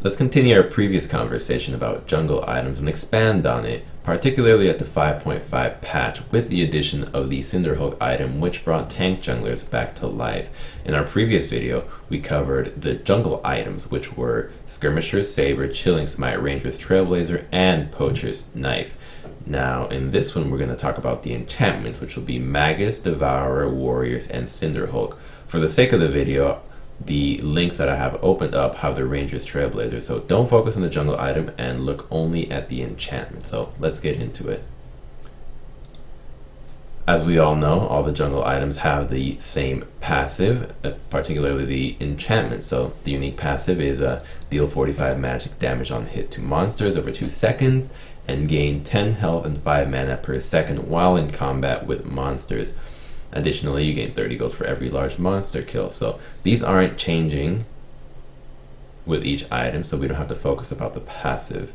Let's continue our previous conversation about jungle items and expand on it, particularly at the 5.5 patch with the addition of the Cinderhulk item, which brought tank junglers back to life. In our previous video, we covered the jungle items, which were Skirmisher's Saber, Chilling Smite, Ranger's Trailblazer, and Poacher's Knife. Now, in this one, we're going to talk about the enchantments, which will be Magus, Devourer, Warriors, and Cinderhulk. For the sake of the video, the links that I have opened up have the Ranger's Trailblazer, so don't focus on the jungle item and look only at the enchantment. So let's get into it. As we all know, all the jungle items have the same passive, particularly the enchantment. So the unique passive is deal 45 magic damage on hit to monsters over 2 seconds and gain 10 health and 5 mana per second while in combat with monsters. Additionally, you gain 30 gold for every large monster kill. So these aren't changing with each item, so we don't have to focus about the passive.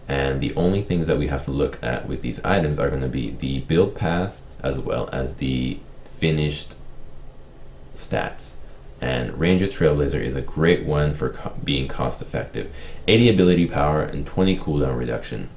And the only things that we have to look at with these items are going to be the build path as well as the finished stats. And Ranger's Trailblazer is a great one for being cost effective. 80 ability power and 20 cooldown reduction.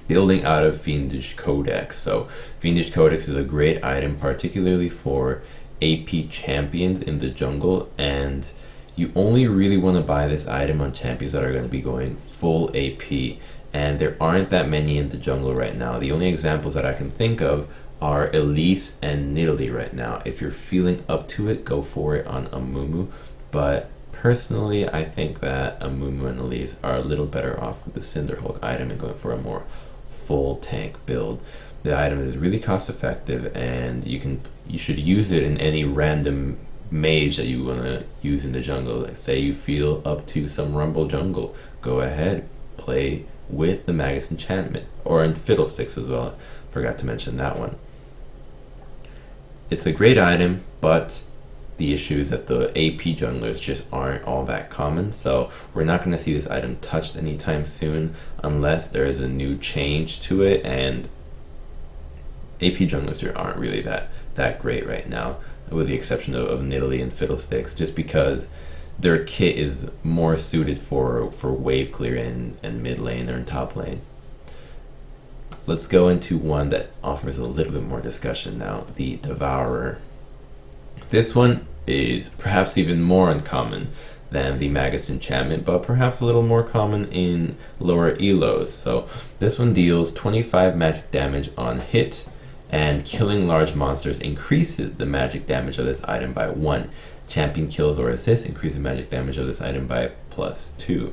Building out of Fiendish Codex. So Fiendish Codex is a great item, particularly for AP champions in the jungle, and you only really want to buy this item on champions that are going to be going full AP, and there aren't that many in the jungle right now. The only examples that I can think of are Elise and Nidalee right now. If you're feeling up to it, go for it on Amumu, but personally I think that Amumu and Elise are a little better off with the Cinderhulk item and going for a more full tank build. The item is really cost effective, and you should use it in any random mage that you want to use in the jungle. Like say you feel up to some rumble jungle, go ahead, play with the Magus enchantment, or in Fiddlesticks as well. Forgot to mention that one. It's a great item, but the issue is that the AP junglers just aren't all that common, so we're not going to see this item touched anytime soon unless there is a new change to it, and AP junglers aren't really that great right now, with the exception of Nidalee and Fiddlesticks, just because their kit is more suited for wave clear and mid lane or in top lane. Let's go into one that offers a little bit more discussion now, the Devourer. This one is perhaps even more uncommon than the Magus enchantment, but perhaps a little more common in lower elos. So this one deals 25 magic damage on hit, and killing large monsters increases the magic damage of this item by 1. Champion kills or assists increase the magic damage of this item by +2.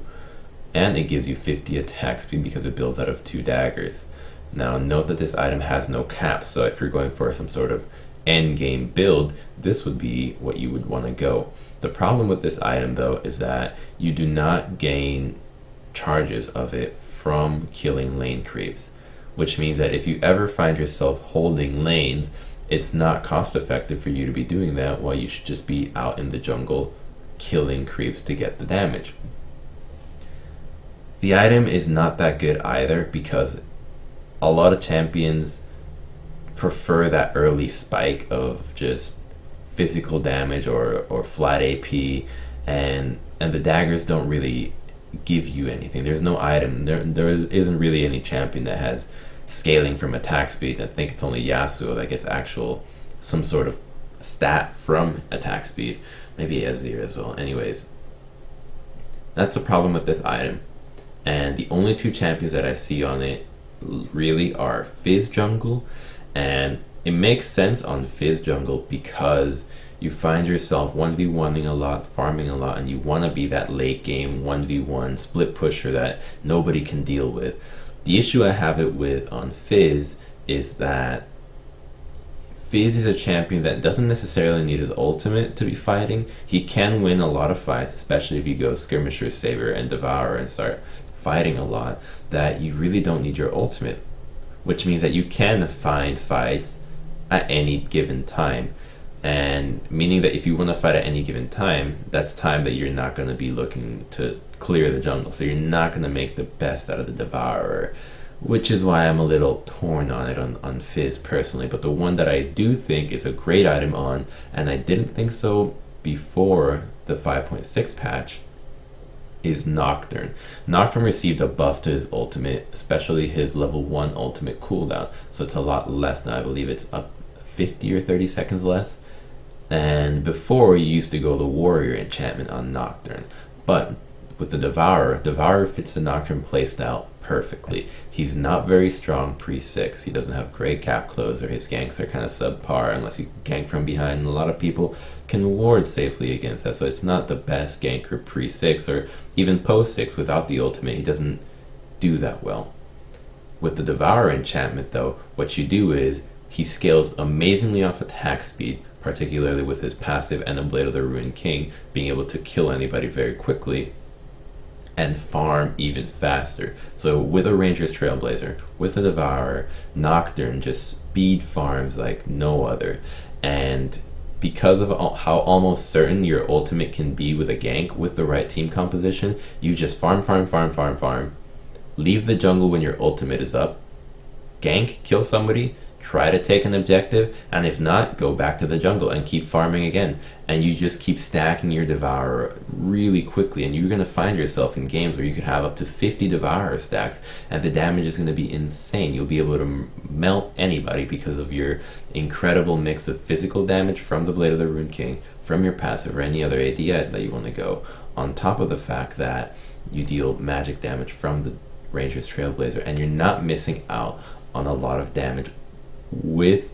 And it gives you 50 attack speed because it builds out of 2 daggers. Now note that this item has no cap, so if you're going for some sort of end game build, this would be what you would want to go. The problem with this item though is that you do not gain charges of it from killing lane creeps, which means that if you ever find yourself holding lanes, it's not cost effective for you to be doing that while you should just be out in the jungle killing creeps to get the damage. The item is not that good either because a lot of champions prefer that early spike of just physical damage or flat AP, and the daggers don't really give you anything. There's no item, there isn't really any champion that has scaling from attack speed. I think it's only Yasuo that gets some sort of stat from attack speed, maybe Azir as well. Anyways, that's the problem with this item, and the only 2 champions that I see on it really are Fizz Jungle. And it makes sense on Fizz Jungle because you find yourself 1v1ing a lot, farming a lot, and you want to be that late game 1v1 split pusher that nobody can deal with. The issue I have it with on Fizz is that Fizz is a champion that doesn't necessarily need his ultimate to be fighting. He can win a lot of fights, especially if you go Skirmisher's Saber and Devourer and start fighting a lot, that you really don't need your ultimate, which means that you can find fights at any given time, and meaning that if you want to fight at any given time, that's time that you're not going to be looking to clear the jungle, so you're not going to make the best out of the Devourer, which is why I'm a little torn on it on Fizz personally. But the one that I do think is a great item on, and I didn't think so before the 5.6 patch, is Nocturne. Nocturne received a buff to his ultimate, especially his level 1 ultimate cooldown, so it's a lot less now. I believe it's up 50 or 30 seconds less. And before, you used to go the Warrior enchantment on Nocturne, but with the Devourer fits the Nocturne playstyle perfectly. He's not very strong pre-6. He doesn't have great gap closer. His ganks are kind of subpar unless you gank from behind, and a lot of people can ward safely against that, so it's not the best ganker pre-6 or even post-6 without the ultimate. He doesn't do that well. With the Devourer enchantment though, what you do is he scales amazingly off attack speed, particularly with his passive and the Blade of the Ruined King, being able to kill anybody very quickly and farm even faster. So with a Ranger's Trailblazer, with the Devourer, Nocturne just speed farms like no other. And because of how almost certain your ultimate can be with a gank with the right team composition, you just farm, leave the jungle when your ultimate is up, gank, kill somebody, try to take an objective, and if not, go back to the jungle and keep farming again. And you just keep stacking your Devourer really quickly, and you're going to find yourself in games where you could have up to 50 Devourer stacks, and the damage is going to be insane. You'll be able to melt anybody because of your incredible mix of physical damage from the Blade of the Ruined King, from your passive, or any other AD item that you want to go, on top of the fact that you deal magic damage from the Ranger's Trailblazer, and you're not missing out on a lot of damage with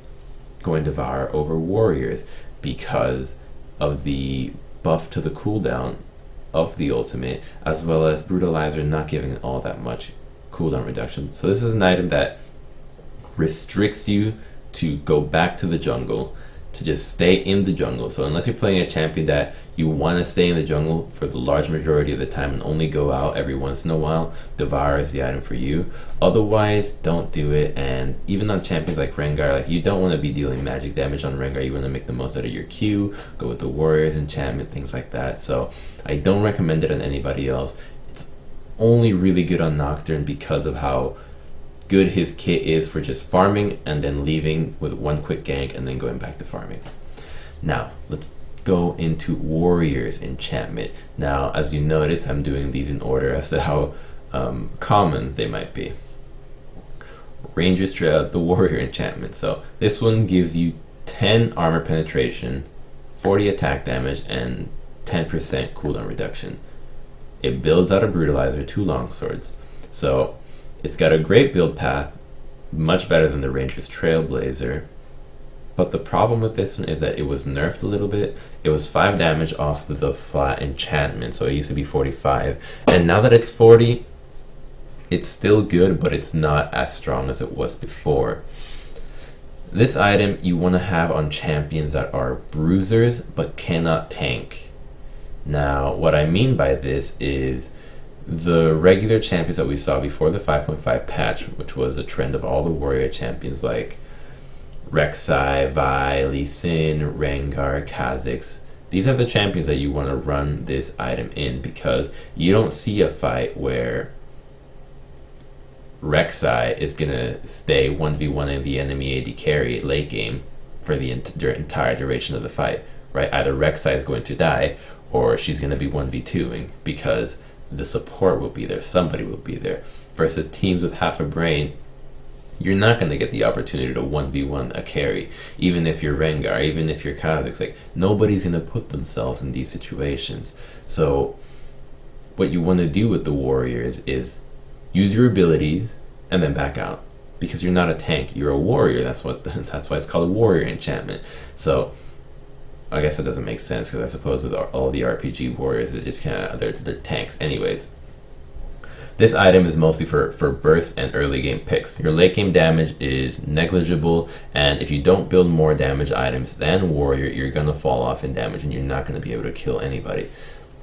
going Devourer over Warriors because of the buff to the cooldown of the ultimate, as well as Brutalizer not giving all that much cooldown reduction. So this is an item that restricts you to go back to the jungle, to just stay in the jungle. So unless you're playing a champion that you want to stay in the jungle for the large majority of the time and only go out every once in a while, Devourer is the item for you. Otherwise, don't do it. And even on champions like Rengar, like, you don't want to be dealing magic damage on Rengar. You want to make the most out of your Q, go with the Warrior's enchantment, things like that. So I don't recommend it on anybody else. It's only really good on Nocturne because of how good his kit is for just farming and then leaving with one quick gank and then going back to farming. Now, let's go into Warrior's enchantment. Now, as you notice, I'm doing these in order as to how common they might be. Ranger's the Warrior enchantment. So this one gives you 10 armor penetration, 40 attack damage, and 10% cooldown reduction. It builds out a Brutalizer, 2 longswords. So it's got a great build path, much better than the Ranger's Trailblazer. But the problem with this one is that it was nerfed a little bit. It was 5 damage off of the flat enchantment, so it used to be 45. And now that it's 40, it's still good, but it's not as strong as it was before. This item you want to have on champions that are bruisers but cannot tank. Now, what I mean by this is the regular champions that we saw before the 5.5 patch, which was a trend of all the warrior champions like Rek'Sai, Vi, Lee Sin, Rengar, Kha'Zix. These are the champions that you want to run this item in, because you don't see a fight where Rek'Sai is going to stay 1v1 the enemy AD carry late game for the entire duration of the fight, right? Either Rek'Sai is going to die or she's going to be 1v2ing because the support will be there, somebody will be there. Versus teams with half a brain, you're not going to get the opportunity to 1v1 a carry. Even if you're Rengar, even if you're Kha'Zix, like, nobody's going to put themselves in these situations. So what you want to do with the warriors is use your abilities and then back out, because you're not a tank, you're a warrior. That's why it's called a warrior enchantment. So I guess it doesn't make sense, because I suppose with all the RPG warriors, they're just kind of they're tanks anyways. This item is mostly for burst and early game picks. Your late game damage is negligible, and if you don't build more damage items than warrior, you're going to fall off in damage and you're not going to be able to kill anybody.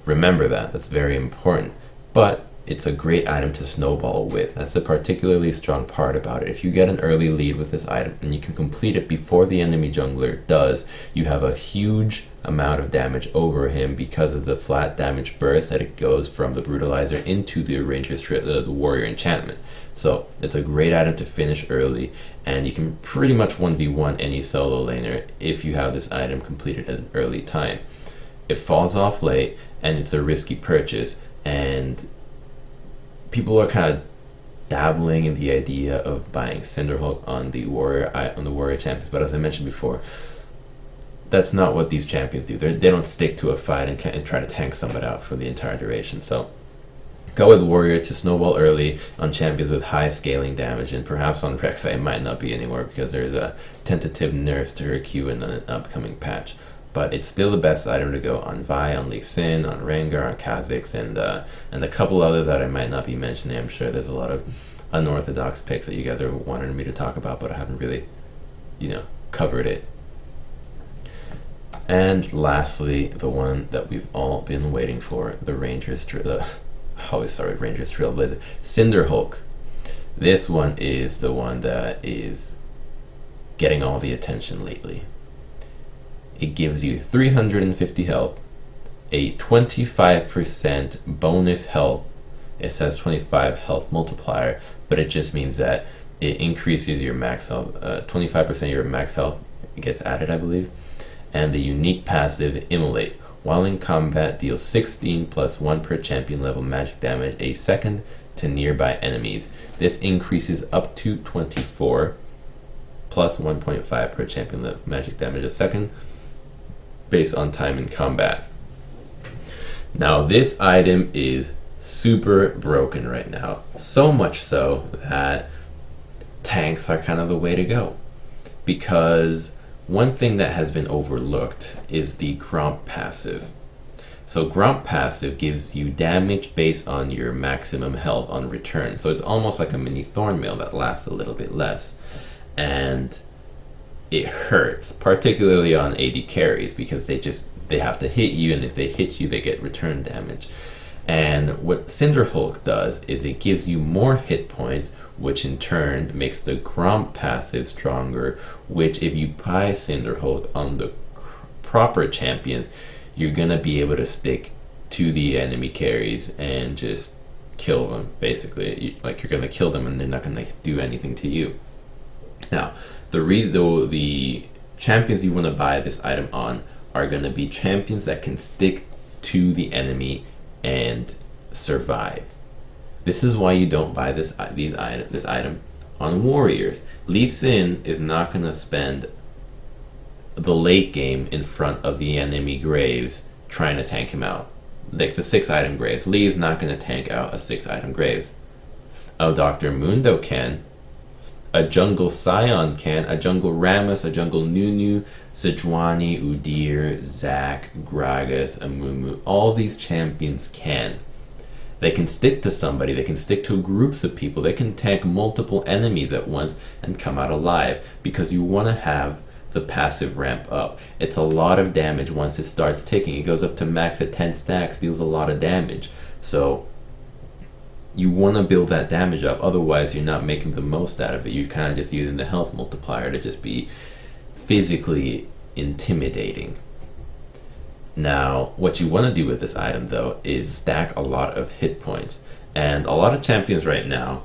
Remember that, that's very important. But it's a great item to snowball with. That's the particularly strong part about it. If you get an early lead with this item and you can complete it before the enemy jungler does, you have a huge amount of damage over him because of the flat damage burst that it goes from the brutalizer into the the warrior enchantment. So it's a great item to finish early, and you can pretty much 1v1 any solo laner if you have this item completed at an early time. It falls off late and it's a risky purchase, and people are kind of dabbling in the idea of buying Cinderhulk on the warrior champions, but as I mentioned before, that's not what these champions do. They don't stick to a fight and try to tank somebody out for the entire duration. So go with warrior to snowball early on champions with high scaling damage, and perhaps on Rek'Sai it might not be anymore because there's a tentative nerfs to her Q in an upcoming patch. But it's still the best item to go on Vi, on Lee Sin, on Rengar, on Kha'Zix, and a couple others that I might not be mentioning. I'm sure there's a lot of unorthodox picks that you guys are wanting me to talk about, but I haven't really, covered it. And lastly, the one that we've all been waiting for, the Rangers Trailblazer, Cinderhulk. This one is the one that is getting all the attention lately. It gives you 350 health, a 25% bonus health. It says 25 health multiplier, but it just means that it increases your max health. 25% of your max health gets added, I believe. And the unique passive, Immolate. While in combat, deals 16 plus 1 per champion level magic damage a second to nearby enemies. This increases up to 24 plus 1.5 per champion level magic damage a second based on time in combat. Now this item is super broken right now. So much so that tanks are kind of the way to go. Because one thing that has been overlooked is the Gromp passive. So Gromp passive gives you damage based on your maximum health on return. So it's almost like a mini Thornmail that lasts a little bit less. And it hurts, particularly on AD carries, because they have to hit you, and if they hit you, they get return damage. And what Cinderhulk does is it gives you more hit points, which in turn makes the Gromp passive stronger, which if you buy Cinderhulk on the proper champions, you're going to be able to stick to the enemy carries and just kill them, basically. You're going to kill them and they're not going to do anything to you. Now, the champions you want to buy this item on are going to be champions that can stick to the enemy and survive. This is why you don't buy this item on warriors. Lee Sin is not going to spend the late game in front of the enemy graves trying to tank him out. Like the 6-item graves. Lee is not going to tank out a 6-item graves. Oh, Dr. Mundo can. A jungle Scion can. A jungle Rammus, a jungle Nunu, Sejuani, Udyr, Zac, Gragas, Amumu. All these champions can. They can stick to somebody. They can stick to groups of people. They can tank multiple enemies at once and come out alive, because you want to have the passive ramp up. It's a lot of damage once it starts ticking. It goes up to max at 10 stacks, deals a lot of damage. So you want to build that damage up, otherwise you're not making the most out of it. You're kind of just using the health multiplier to just be physically intimidating. Now, what you want to do with this item, though, is stack a lot of hit points. And a lot of champions right now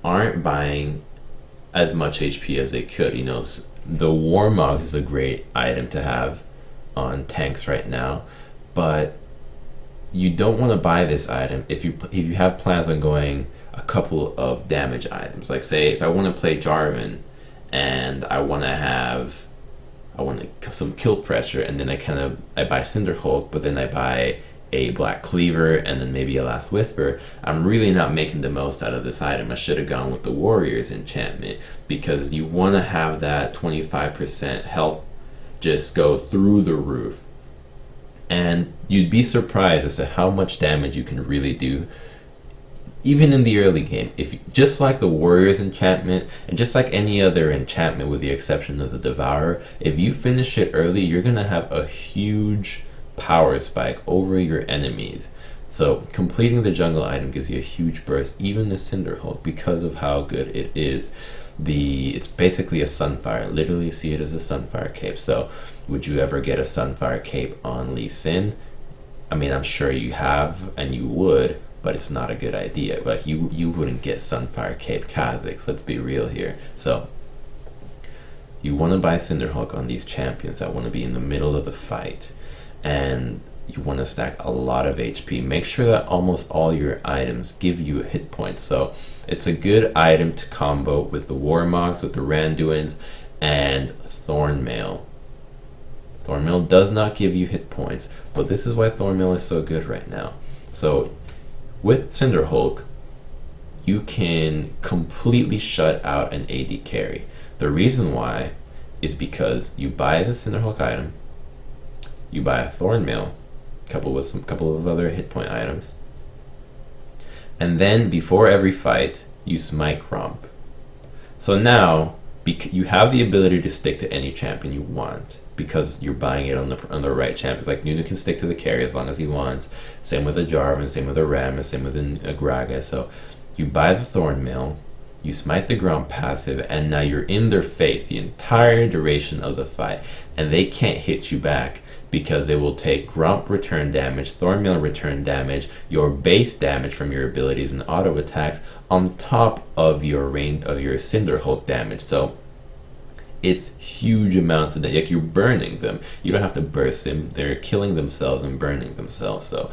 aren't buying as much HP as they could. The Warmog is a great item to have on tanks right now, but you don't want to buy this item if you have plans on going a couple of damage items. Like, say, if I want to play Jarvan and I want some kill pressure, and then I buy Cinderhulk, but then I buy a Black Cleaver and then maybe a Last Whisper, I'm really not making the most out of this item. I should have gone with the Warrior's enchantment, because you want to have that 25% health just go through the roof. And you'd be surprised as to how much damage you can really do even in the early game. Just like the Warrior's enchantment, and just like any other enchantment with the exception of the Devourer, if you finish it early, you're going to have a huge power spike over your enemies. So completing the jungle item gives you a huge burst, even the Cinderhulk, because of how good it is. It's basically a Sunfire. Literally see it as a Sunfire cape. So would you ever get a Sunfire cape on Lee Sin? I mean, I'm sure you have, and you would, but it's not a good idea. Like, you wouldn't get Sunfire cape Kha'Zix, let's be real here. So you want to buy Cinderhulk on these champions that want to be in the middle of the fight. And you want to stack a lot of HP. Make sure that almost all your items give you a hit point. So it's a good item to combo with the Warmogs, with the Randuins, and Thornmail. Thornmail does not give you hit points, but this is why Thornmail is so good right now. So with Cinderhulk, you can completely shut out an AD carry. The reason why is because you buy the Cinderhulk item, you buy a Thornmail, coupled with some couple of other hit point items, and then before every fight, you smite Gromp. So now you have the ability to stick to any champion you want because you're buying it on the right champions. Like Nunu can stick to the carry as long as he wants. Same with a Jarvan, same with a Rammus, same with a Gragas. So you buy the Thornmail, you smite the Gromp passive, and now you're in their face the entire duration of the fight, and they can't hit you back because they will take Gromp return damage, Thornmail return damage, your base damage from your abilities and auto attacks on top of your Cinderhulk damage. So it's huge amounts of that. Like, you're burning them. You don't have to burst them. They're killing themselves and burning themselves. So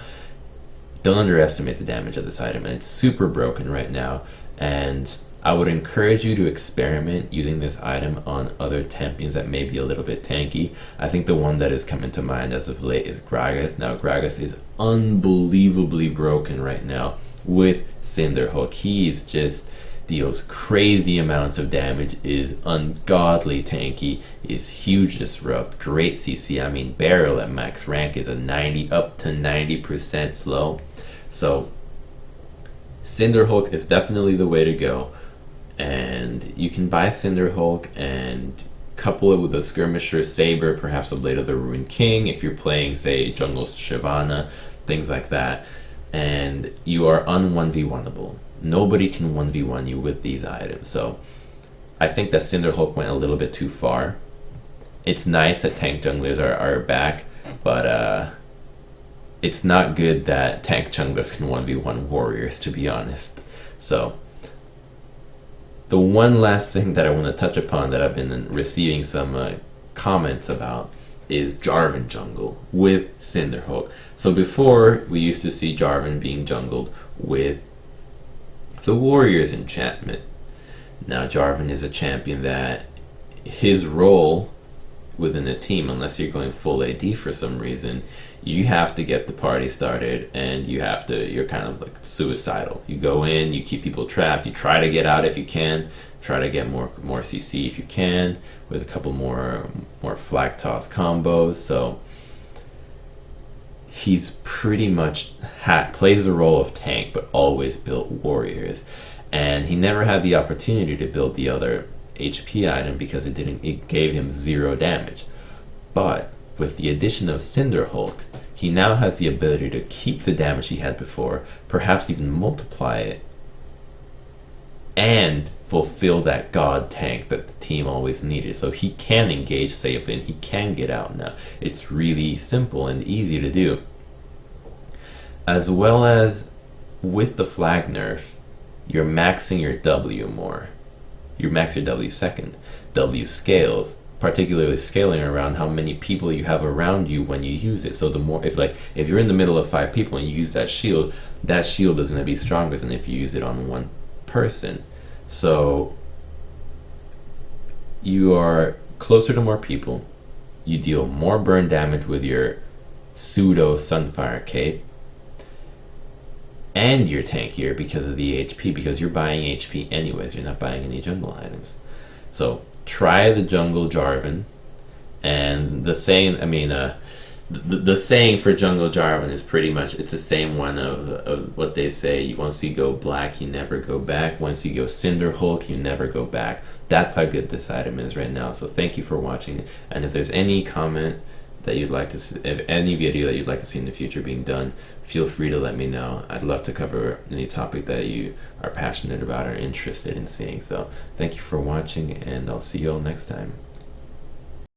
don't underestimate the damage of this item. And it's super broken right now. And I would encourage you to experiment using this item on other champions that may be a little bit tanky. I think the one that is coming to mind as of late is Gragas. Now, Gragas is unbelievably broken right now with Cinderhulk. He is just deals crazy amounts of damage, is ungodly tanky, is huge disrupt, great CC. I mean, Barrel at max rank is a 90 up to 90% slow. So Cinderhulk is definitely the way to go. And you can buy Cinderhulk and couple it with a Skirmisher Saber, perhaps a Blade of the Ruined King if you're playing, say, Jungle Shyvana, things like that. And you are un-1v1able. Nobody can 1v1 you with these items. So I think that Cinderhulk went a little bit too far. It's nice that tank junglers are back, but it's not good that tank junglers can 1v1 warriors, to be honest. So the one last thing that I want to touch upon that I've been receiving some comments about is Jarvan jungle with Cinderhulk. So before, we used to see Jarvan being jungled with the Warrior's enchantment. Now Jarvan is a champion that his role within a team, unless you're going full AD for some reason, you have to get the party started, and you're kind of like suicidal. You go in, you keep people trapped, you try to get out if you can, try to get more CC if you can, with a couple more flag toss combos. So he's pretty much plays the role of tank, but always built warriors. And he never had the opportunity to build the other HP item because it gave him 0 damage. But with the addition of Cinderhulk, he now has the ability to keep the damage he had before, perhaps even multiply it, and fulfill that god tank that the team always needed. So he can engage safely and he can get out now. It's really simple and easy to do. As well as with the flag nerf, you're maxing your W more. You max your W second. W scales, particularly scaling around how many people you have around you when you use it. So the more, if you're in the middle of 5 people and you use that shield is going to be stronger than if you use it on one person. So you are closer to more people. You deal more burn damage with your pseudo Sunfire cape. And you're tankier because of the HP, because you're buying HP anyways. You're not buying any jungle items. So try the jungle Jarvan. And the saying, the saying for jungle Jarvan is pretty much, it's the same one of what they say. Once you go black, you never go back. Once you go Cinderhulk, you never go back. That's how good this item is right now. So thank you for watching. And if there's any comment that you'd like to see, any video that you'd like to see in the future being done, feel free to let me know. I'd love to cover any topic that you are passionate about or interested in seeing. So thank you for watching, and I'll see you all next time.